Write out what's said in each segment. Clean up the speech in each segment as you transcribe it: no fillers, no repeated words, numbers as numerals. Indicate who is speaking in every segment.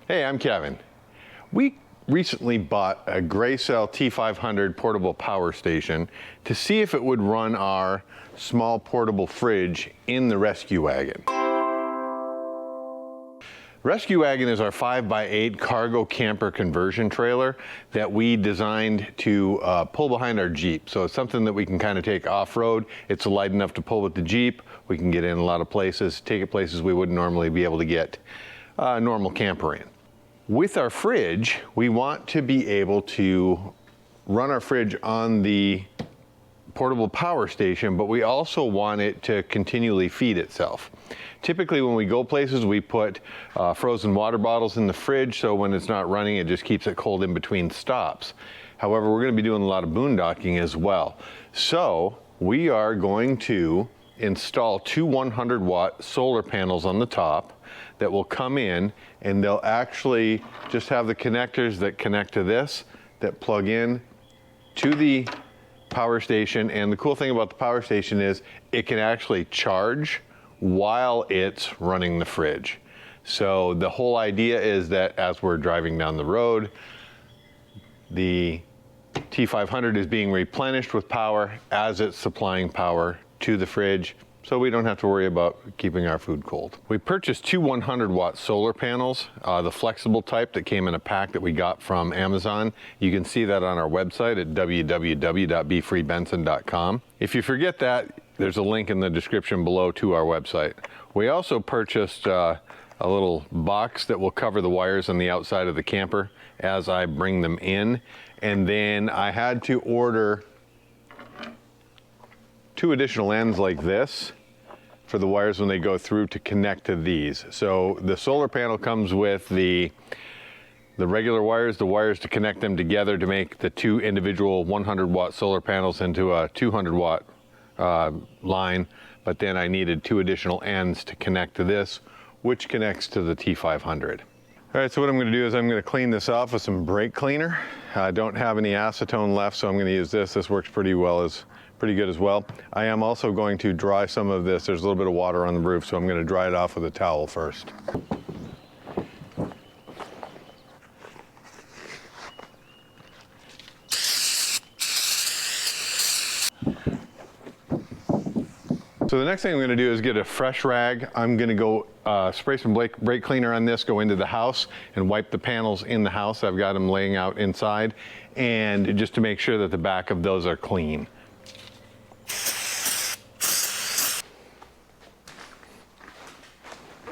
Speaker 1: Hey, I'm Kevin. We recently bought a Gracell T500 portable power station to see if it would run our small portable fridge in the Rescue Wagon. Rescue Wagon is our 5x8 cargo camper conversion trailer that we designed to pull behind our Jeep. So it's something that we can kind of take off-road. It's light enough to pull with the Jeep. We can get in a lot of places, take it places we wouldn't normally be able to get a normal camper in. With our fridge, we want to be able to run our fridge on the portable power station, but we also want it to continually feed itself. Typically when we go places, we put frozen water bottles in the fridge, so when it's not running, it just keeps it cold in between stops. However, we're going to be doing a lot of boondocking as well. So we are going to install two 100-watt solar panels on the top that will come in, and they'll actually just have the connectors that connect to this, that plug in to the power station. And the cool thing about the power station is it can actually charge while it's running the fridge. So the whole idea is that as we're driving down the road, the T500 is being replenished with power as it's supplying power to the fridge, so we don't have to worry about keeping our food cold. We purchased two 100-watt solar panels, the flexible type that came in a pack that we got from Amazon. You can see that on our website at www.befreebenson.com. If you forget that, there's a link in the description below to our website. We also purchased a little box that will cover the wires on the outside of the camper as I bring them in. And then I had to order two additional ends like this for the wires when they go through to connect to these. So the solar panel comes with the regular wires, the wires to connect them together to make the two individual 100-watt solar panels into a 200-watt line. But then I needed two additional ends to connect to this, which connects to the T500. All right, so what I'm going to do is I'm going to clean this off with some brake cleaner. I don't have any acetone left, so I'm going to use this. This works pretty good as well. I am also going to dry some of this. There's a little bit of water on the roof, so I'm going to dry it off with a towel first. So the next thing I'm going to do is get a fresh rag. I'm going to go spray some brake cleaner on this, go into the house and wipe the panels in the house. I've got them laying out inside, and just to make sure that the back of those are clean.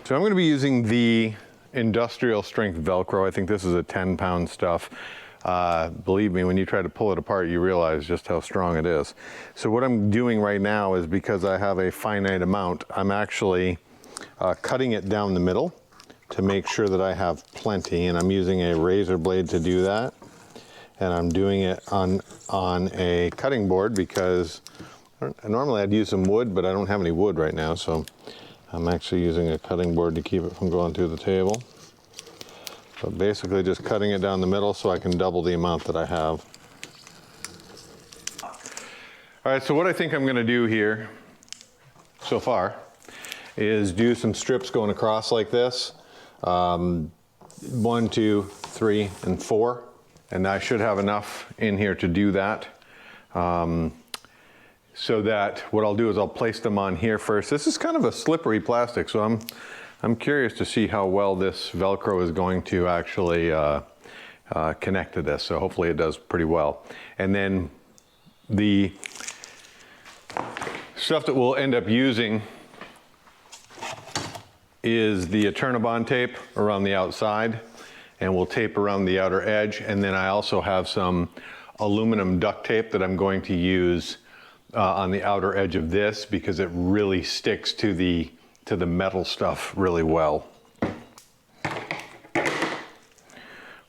Speaker 1: So I'm going to be using the industrial strength Velcro. I think this is a 10-pound stuff. Believe me, when you try to pull it apart, you realize just how strong it is. So what I'm doing right now is, because I have a finite amount, I'm actually cutting it down the middle to make sure that I have plenty, and I'm using a razor blade to do that. And I'm doing it on a cutting board because normally I'd use some wood, but I don't have any wood right now, so I'm actually using a cutting board to keep it from going through the table. But basically just cutting it down the middle so I can double the amount that I have. All right, so what I think I'm going to do here so far is do some strips going across like this. 1, 2, 3, and 4. And I should have enough in here to do that. So that what I'll do is I'll place them on here first. This is kind of a slippery plastic, so I'm curious to see how well this Velcro is going to actually connect to this. So hopefully it does pretty well. And then the stuff that we'll end up using is the Eternabond tape around the outside, and we'll tape around the outer edge. And then I also have some aluminum duct tape that I'm going to use on the outer edge of this, because it really sticks to the metal stuff really well.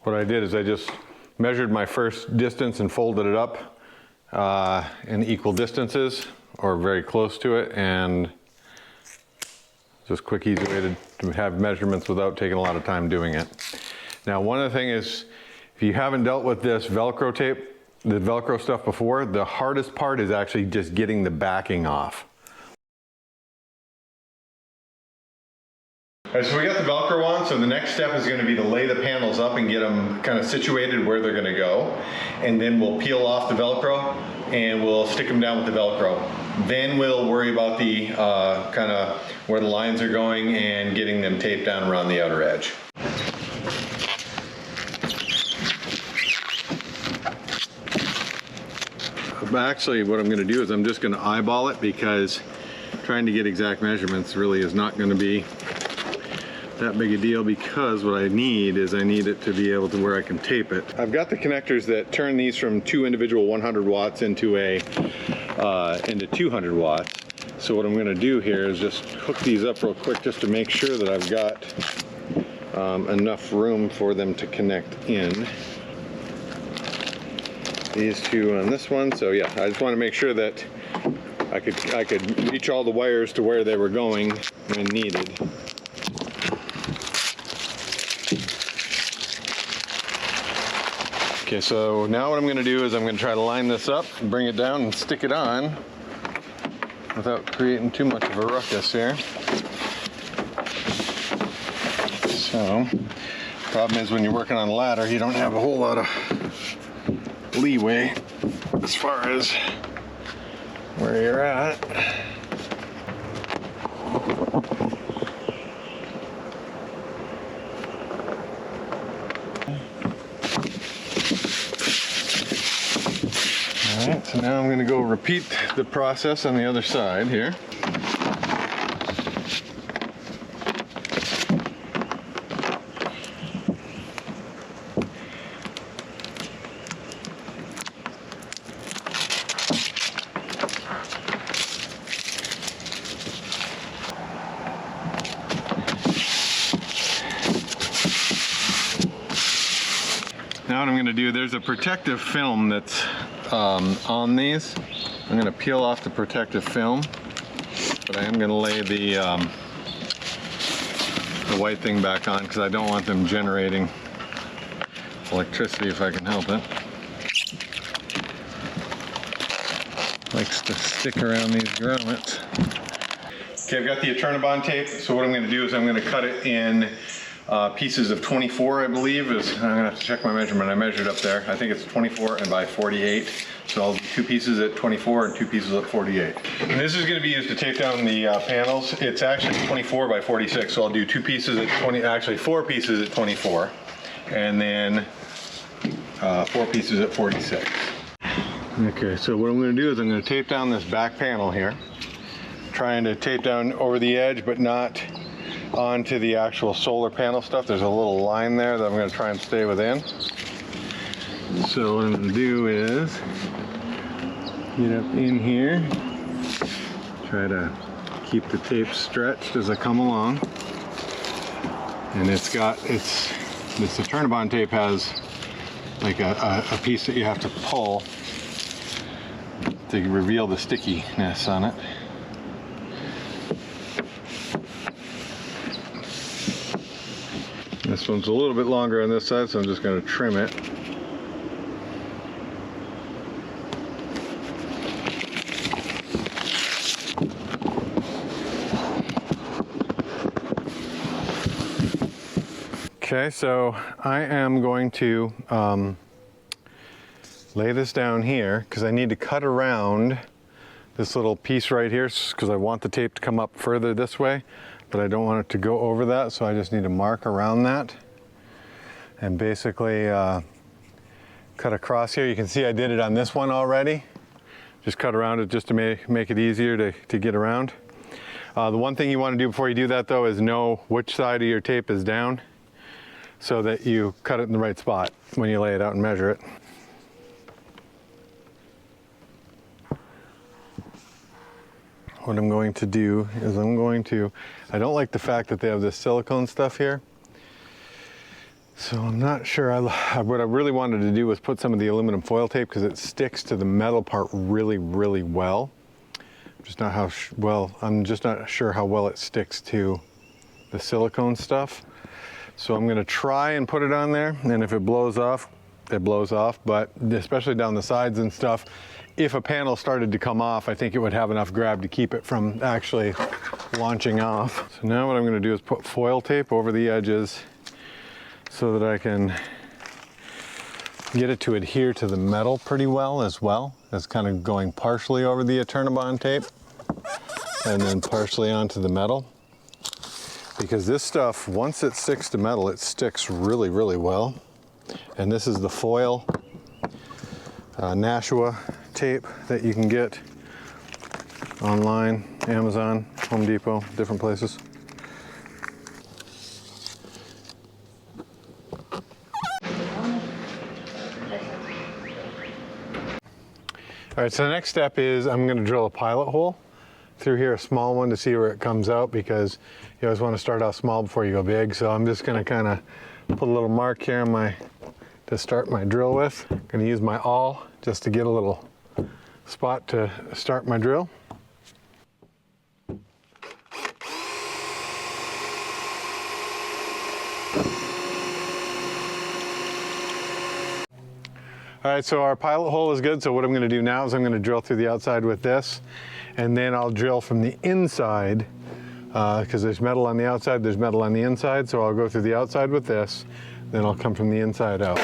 Speaker 1: What I did is I just measured my first distance and folded it up in equal distances, or very close to it, and just quick, easy way to have measurements without taking a lot of time doing it. Now, one of the things is, if you haven't dealt with this Velcro tape, the Velcro stuff before, the hardest part is actually just getting the backing off. All right, so we got the Velcro on, so the next step is going to be to lay the panels up and get them kind of situated where they're going to go. And then we'll peel off the Velcro and we'll stick them down with the Velcro. Then we'll worry about the kind of where the lines are going and getting them taped down around the outer edge. Actually, what I'm going to do is I'm just going to eyeball it, because trying to get exact measurements really is not going to be that big a deal, because what I need is I need it to be able to where I can tape it. I've got the connectors that turn these from 2 individual 100 watts into 200 watts. So what I'm going to do here is just hook these up real quick just to make sure that I've got enough room for them to connect in. These two on this one. So yeah, I just want to make sure that I could reach all the wires to where they were going when needed. Okay, so now what I'm going to do is I'm going to try to line this up, bring it down and stick it on without creating too much of a ruckus here. So, problem is when you're working on a ladder, you don't have a whole lot of leeway as far as where you're at. Alright, so now I'm going to go repeat the process on the other side here. Now what I'm going to do, there's a protective film that's on these. I'm going to peel off the protective film, but I am going to lay the white thing back on because I don't want them generating electricity if I can help it. Likes to stick around these grommets. Okay, I've got the Eternabond tape, so what I'm going to do is I'm going to cut it in pieces of 24, I believe. I'm gonna have to check my measurement. I measured up there. I think it's 24 and by 48. So I'll do 2 pieces at 24 and 2 pieces at 48. And this is gonna be used to tape down the panels. It's actually 24 by 46. So I'll do 2 pieces at 20, actually 4 pieces at 24. And then 4 pieces at 46. Okay, so what I'm gonna do is I'm gonna tape down this back panel here. Trying to tape down over the edge, but not onto the actual solar panel stuff. There's a little line there that I'm going to try and stay within. So what I'm going to do is get up in here, try to keep the tape stretched as I come along. And this Eternabond tape has like a piece that you have to pull to reveal the stickiness on it. This one's a little bit longer on this side, so I'm just going to trim it. Okay, so I am going to lay this down here because I need to cut around this little piece right here because I want the tape to come up further this way. But I don't want it to go over that, so I just need to mark around that and basically cut across here. You can see I did it on this one already. Just cut around it just to make it easier to get around. The one thing you want to do before you do that though is know which side of your tape is down so that you cut it in the right spot when you lay it out and measure it. What I'm going to do is I don't like the fact that they have this silicone stuff here. So I'm not sure, what I really wanted to do was put some of the aluminum foil tape because it sticks to the metal part really, really well. I'm just not sure how well it sticks to the silicone stuff. So I'm gonna try and put it on there, and if it blows off,
Speaker 2: it blows off, but especially down the sides and stuff, if a panel started to come off, I think it would have enough grab to keep it from actually launching off. So now what I'm going to do is put foil tape over the edges so that I can get it to adhere to the metal pretty well as well. It's kind of going partially over the Eternabond tape and then partially onto the metal. Because this stuff, once it sticks to metal, it sticks really, really well. And this is the foil Nashua tape that you can get online, Amazon, Home Depot, different places. All right, so the next step is I'm going to drill a pilot hole through here, a small one, to see where it comes out, because you always want to start out small before you go big. So I'm just going to kind of put a little mark here on to start my drill with. I'm going to use my awl just to get a little spot to start my drill. All right, so our pilot hole is good. So what I'm going to do now is I'm going to drill through the outside with this, and then I'll drill from the inside, because there's metal on the outside, there's metal on the inside. So I'll go through the outside with this, then I'll come from the inside out.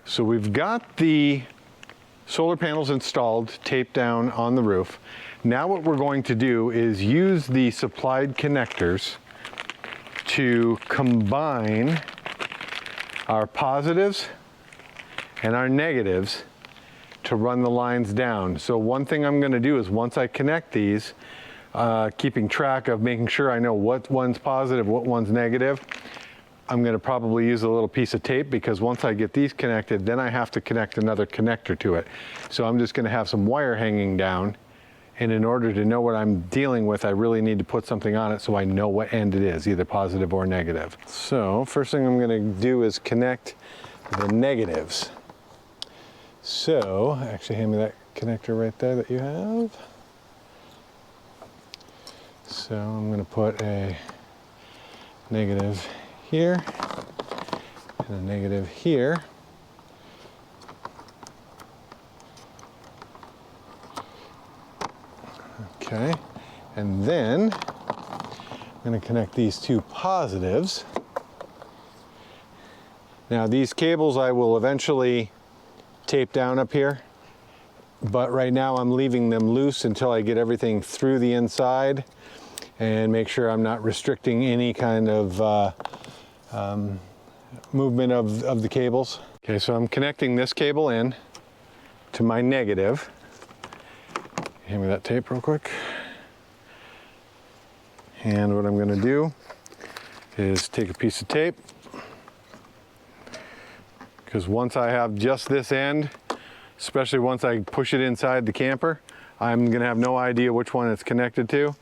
Speaker 2: So we've got the solar panels installed, taped down on the roof. Now what we're going to do is use the supplied connectors to combine our positives and our negatives to run the lines down. So one thing I'm going to do is once I connect these, keeping track of making sure I know what one's positive, what one's negative, I'm going to probably use a little piece of tape, because once I get these connected, then I have to connect another connector to it. So I'm just going to have some wire hanging down. And in order to know what I'm dealing with, I really need to put something on it so I know what end it is, either positive or negative. So first thing I'm going to do is connect the negatives. So actually hand me that connector right there that you have. So I'm going to put a negative here and a negative here. Okay, and then I'm going to connect these two positives. Now these cables I will eventually tape down up here, but right now I'm leaving them loose until I get everything through the inside and make sure I'm not restricting any kind of movement of the cables. Okay, so I'm connecting this cable in to my negative. Hand me that tape real quick. And what I'm going to do is take a piece of tape, because once I have just this end, especially once I push it inside the camper, I'm going to have no idea which one it's connected to,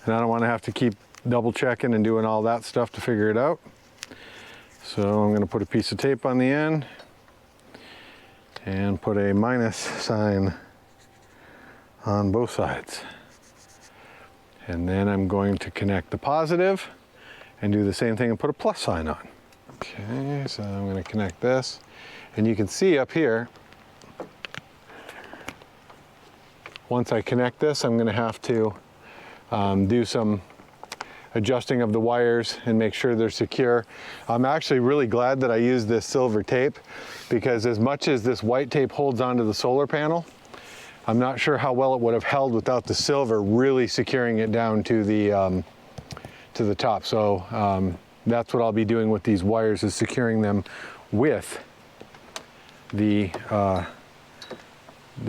Speaker 2: and I don't want to have to keep double checking and doing all that stuff to figure it out. So I'm going to put a piece of tape on the end and put a minus sign on both sides. And then I'm going to connect the positive and do the same thing and put a plus sign on. Okay, so I'm going to connect this. And you can see up here, once I connect this, I'm going to have to do some adjusting of the wires and make sure they're secure. I'm actually really glad that I used this silver tape, because as much as this white tape holds onto the solar panel, I'm not sure how well it would have held without the silver really securing it down to the top. So that's what I'll be doing with these wires, is securing them with the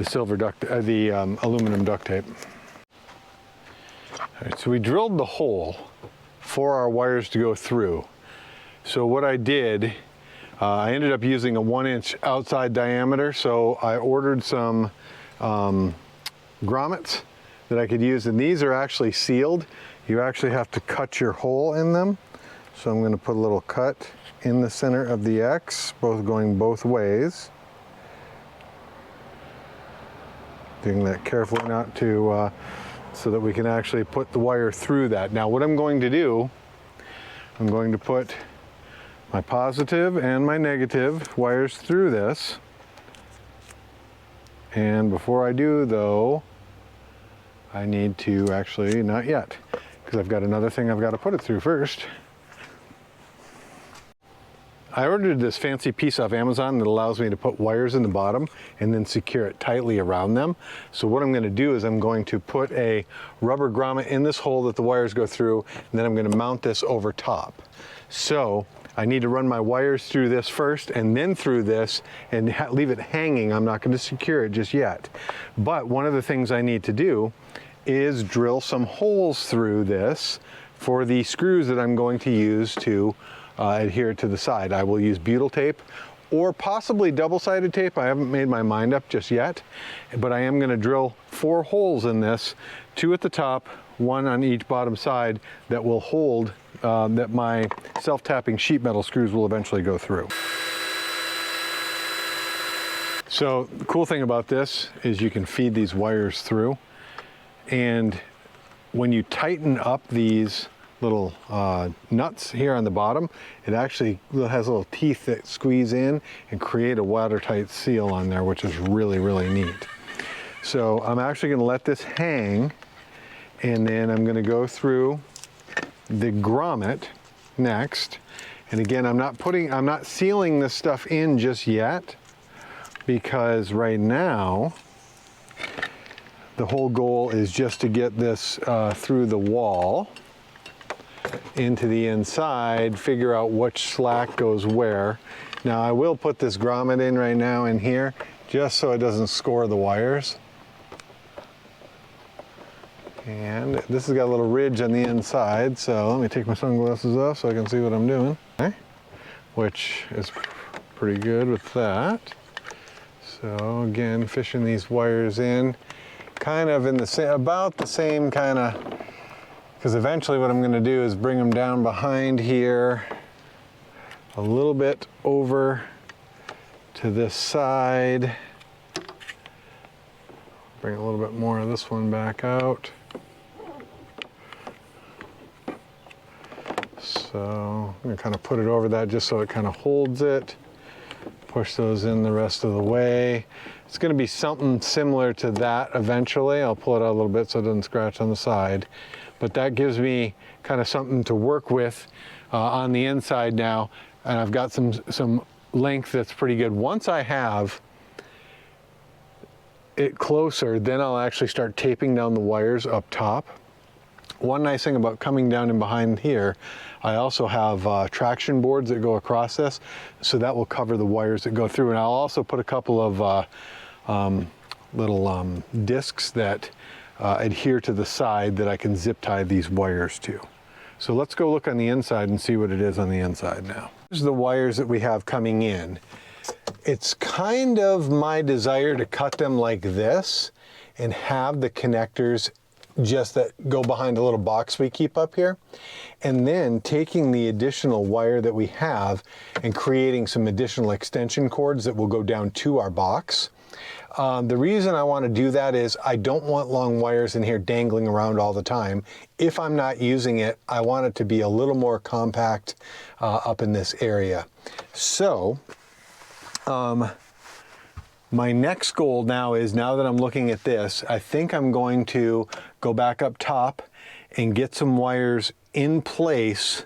Speaker 2: silver duct, the aluminum duct tape. All right, so we drilled the hole for our wires to go through. So what I did, I ended up using a 1-inch outside diameter. So I ordered some grommets that I could use, and these are actually sealed. You actually have to cut your hole in them. So I'm going to put a little cut in the center of the X, both going both ways. Doing that carefully not to, so that we can actually put the wire through that. Now what I'm going to do, I'm going to put my positive and my negative wires through this. And before I do though, I need to actually, not yet, because I've got another thing I've got to put it through first. I ordered this fancy piece off Amazon that allows me to put wires in the bottom and then secure it tightly around them. So what I'm going to do is I'm going to put a rubber grommet in this hole that the wires go through, and then I'm going to mount this over top. So I need to run my wires through this first and then through this and leave it hanging. I'm not going to secure it just yet. But one of the things I need to do is drill some holes through this for the screws that I'm going to use to adhere to the side. I will use butyl tape or possibly double-sided tape. I haven't made my mind up just yet, but I am going to drill 4 holes in this, 2 at the top, 1 on each bottom side, that will hold, that my self-tapping sheet metal screws will eventually go through. So the cool thing about this is you can feed these wires through, and when you tighten up these little nuts here on the bottom, it actually has little teeth that squeeze in and create a watertight seal on there, which is really, really neat. So I'm actually going to let this hang, and then I'm going to go through the grommet next. And again, I'm not sealing this stuff in just yet, because right now the whole goal is just to get this through the wall into the inside, figure out which slack goes where. Now I will put this grommet in right now in here just so it doesn't score the wires. And this has got a little ridge on the inside, so let me take my sunglasses off so I can see what I'm doing. Okay. Which is pretty good with that. So again, fishing these wires in, kind of in the same, about the same kind of, because eventually what I'm going to do is bring them down behind here a little bit over to this side. Bring a little bit more of this one back out. So I'm going to kind of put it over that just so it kind of holds it. Push those in the rest of the way. It's going to be something similar to that eventually. I'll pull it out a little bit so it doesn't scratch on the side. But that gives me kind of something to work with on the inside now. And I've got some length that's pretty good. Once I have it closer, then I'll actually start taping down the wires up top. One nice thing about coming down in behind here, I also have traction boards that go across this, so that will cover the wires that go through. And I'll also put a couple of little discs that adhere to the side that I can zip tie these wires to. So let's go look on the inside and see what it is on the inside now. Here's the wires that we have coming in. It's kind of my desire to cut them like this and have the connectors just that go behind a little box we keep up here, and then taking the additional wire that we have and creating some additional extension cords that will go down to our box. The reason I want to do that is I don't want long wires in here dangling around all the time. If I'm not using it, I want it to be a little more compact up in this area. So my next goal now is, now that I'm looking at this, I think I'm going to go back up top and get some wires in place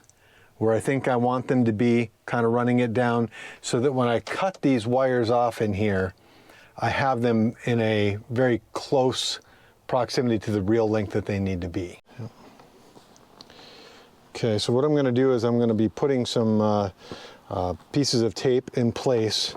Speaker 2: where I think I want them to be, kind of running it down, so that when I cut these wires off in here, I have them in a very close proximity to the real length that they need to be. Okay, so what I'm going to do is I'm going to be putting some pieces of tape in place.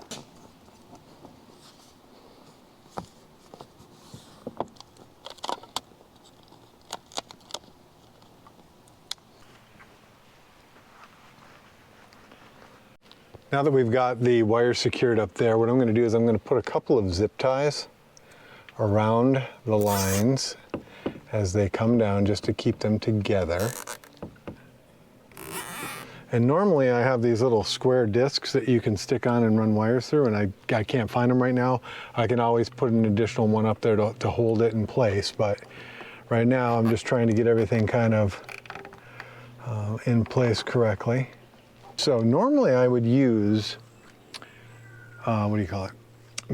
Speaker 2: Now that we've got the wire secured up there, what I'm going to do is I'm going to put a couple of zip ties around the lines as they come down, just to keep them together. And normally I have these little square discs that you can stick on and run wires through, and I can't find them right now. I can always put an additional one up there to hold it in place, but right now I'm just trying to get everything kind of in place correctly. So normally I would use, what do you call it?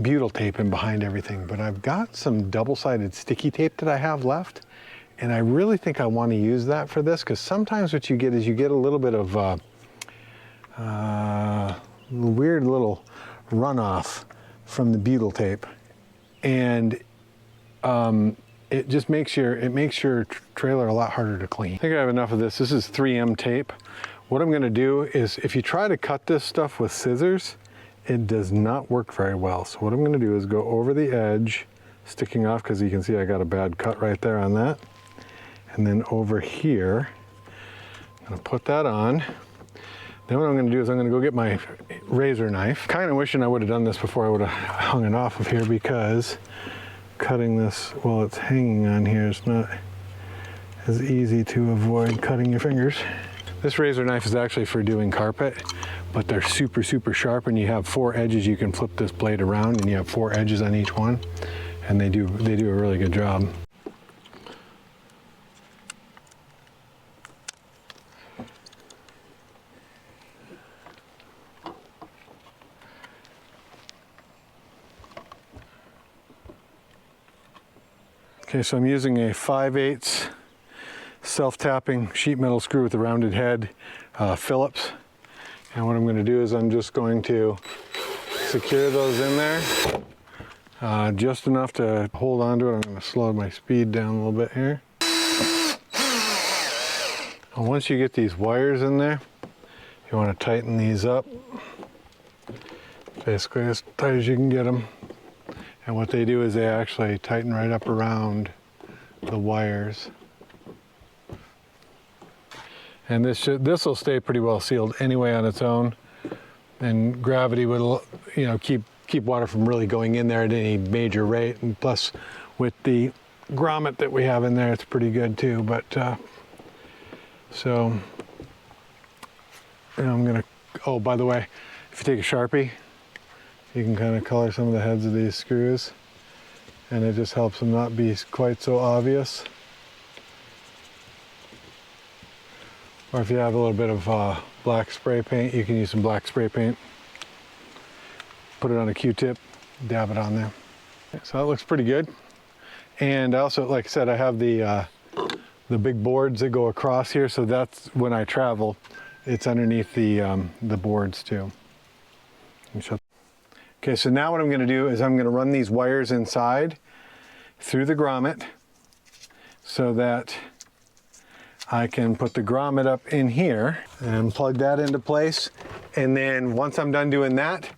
Speaker 2: Butyl tape in behind everything, but I've got some double-sided sticky tape that I have left, and I really think I want to use that for this, because sometimes what you get is you get a little bit of weird little runoff from the butyl tape, and it just makes your trailer a lot harder to clean. I think I have enough of this. This is 3M tape. What I'm going to do is, if you try to cut this stuff with scissors, it does not work very well. So what I'm going to do is go over the edge, sticking off, because you can see I got a bad cut right there on that. And then over here, I'm going to put that on. Then what I'm going to do is I'm going to go get my razor knife. Kind of wishing I would have done this before I would have hung it off of here, because cutting this while it's hanging on here is not as easy to avoid cutting your fingers. This razor knife is actually for doing carpet, but they're super, super sharp, and you have 4 edges. You can flip this blade around and you have 4 edges on each one, and they do a really good job. Okay, so I'm using a 5/8 self-tapping sheet metal screw with a rounded head, Phillips. And what I'm going to do is I'm just going to secure those in there, just enough to hold onto it. I'm going to slow my speed down a little bit here. And once you get these wires in there, you want to tighten these up, basically as tight as you can get them. And what they do is they actually tighten right up around the wires. And this will stay pretty well sealed anyway on its own. And gravity will, keep water from really going in there at any major rate. And plus, with the grommet that we have in there, it's pretty good too. But so I'm gonna. Oh, by the way, if you take a Sharpie, you can kind of color some of the heads of these screws, and it just helps them not be quite so obvious. Or if you have a little bit of black spray paint, you can use some black spray paint. Put it on a Q-tip, dab it on there. So that looks pretty good. And also, like I said, I have the big boards that go across here, so that's when I travel, it's underneath the boards too. Okay, so now what I'm going to do is I'm going to run these wires inside through the grommet so that I can put the grommet up in here and plug that into place. And then once I'm done doing that,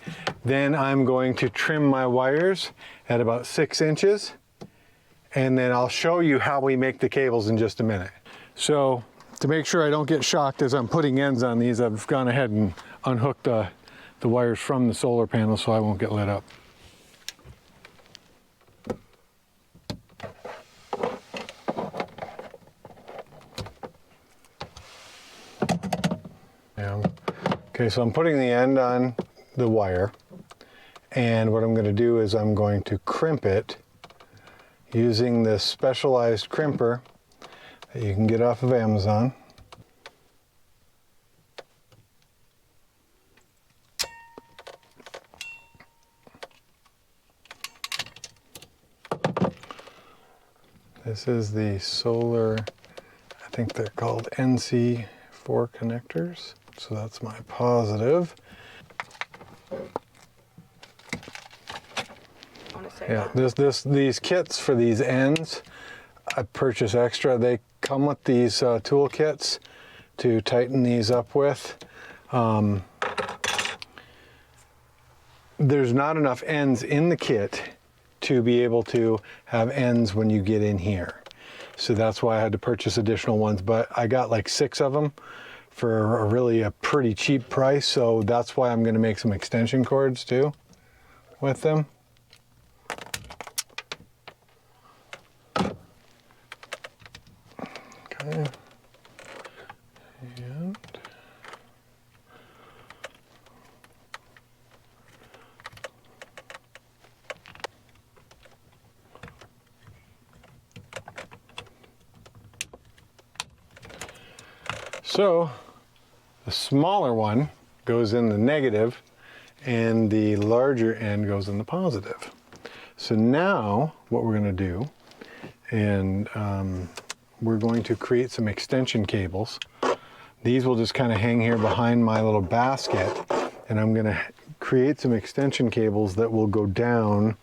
Speaker 2: then I'm going to trim my wires at about 6 inches. And then I'll show you how we make the cables in just a minute. So to make sure I don't get shocked as I'm putting ends on these, I've gone ahead and unhooked the wires from the solar panel so I won't get lit up. Okay, so I'm putting the end on the wire, and what I'm going to do is I'm going to crimp it using this specialized crimper that you can get off of Amazon. This is the solar, I think they're called NC4 connectors. So that's my positive. Yeah, these kits for these ends, I purchase extra. They come with these tool kits to tighten these up with. There's not enough ends in the kit to be able to have ends when you get in here. So that's why I had to purchase additional ones, but I got like 6 of them for a pretty cheap price, so that's why I'm going to make some extension cords too with them. Okay. And So the smaller one goes in the negative and the larger end goes in the positive. So now what we're going to do, and we're going to create some extension cables. These will just kind of hang here behind my little basket, and I'm going to create some extension cables that will go down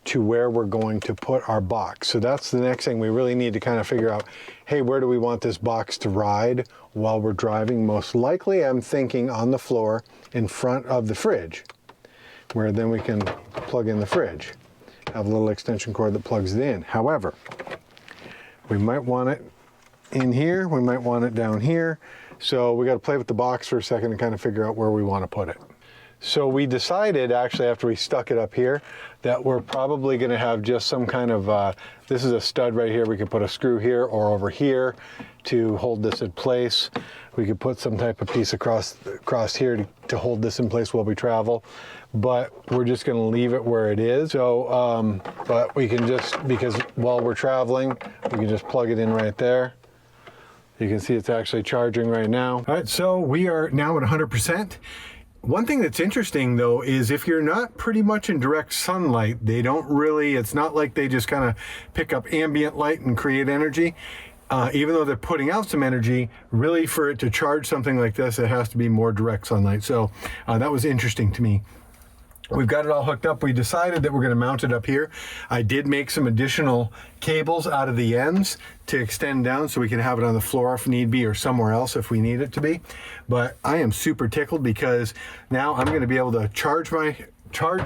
Speaker 2: to where we're going to put our box. So that's the next thing. We really need to kind of figure out, hey, where do we want this box to ride while we're driving? Most likely I'm thinking on the floor in front of the fridge, where then we can plug in the fridge. Have a little extension cord that plugs it in. However, we might want it in here, we might want it down here. So we got to play with the box for a second and kind of figure out where we want to put it. So we decided, actually, after we stuck it up here, that we're probably going to have just some kind of, this is a stud right here. We could put a screw here or over here to hold this in place. We could put some type of piece across here to hold this in place while we travel. But we're just going to leave it where it is. So, but we can just, because while we're traveling, we can just plug it in right there. You can see it's actually charging right now. All right, so we are now at 100%. One thing that's interesting though is if you're not pretty much in direct sunlight, they don't really, it's not like they just kind of pick up ambient light and create energy. Even though they're putting out some energy, really for it to charge something like this, it has to be more direct sunlight. So that was interesting to me. We've got it all hooked up. We decided that we're going to mount it up here. I did make some additional cables out of the ends to extend down so we can have it on the floor if need be, or somewhere else if we need it to be. But I am super tickled because now I'm going to be able to charge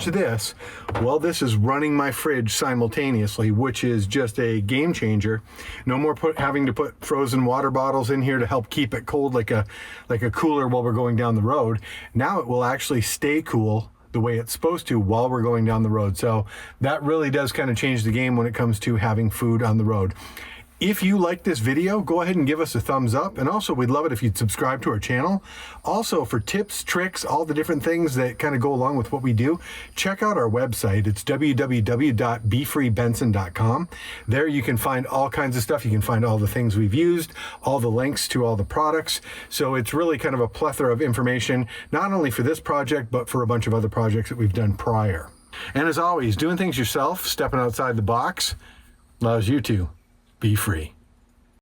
Speaker 2: this while this is running my fridge simultaneously, which is just a game changer. No more having to put frozen water bottles in here to help keep it cold like a cooler while we're going down the road. Now it will actually stay cool the way it's supposed to while we're going down the road. So that really does kind of change the game when it comes to having food on the road. If you like this video, go ahead and give us a thumbs up. And also, we'd love it if you'd subscribe to our channel. Also, for tips, tricks, all the different things that kind of go along with what we do, check out our website. It's www.befreebenson.com. There you can find all kinds of stuff. You can find all the things we've used, all the links to all the products. So it's really kind of a plethora of information, not only for this project, but for a bunch of other projects that we've done prior. And as always, doing things yourself, stepping outside the box, allows you to be free.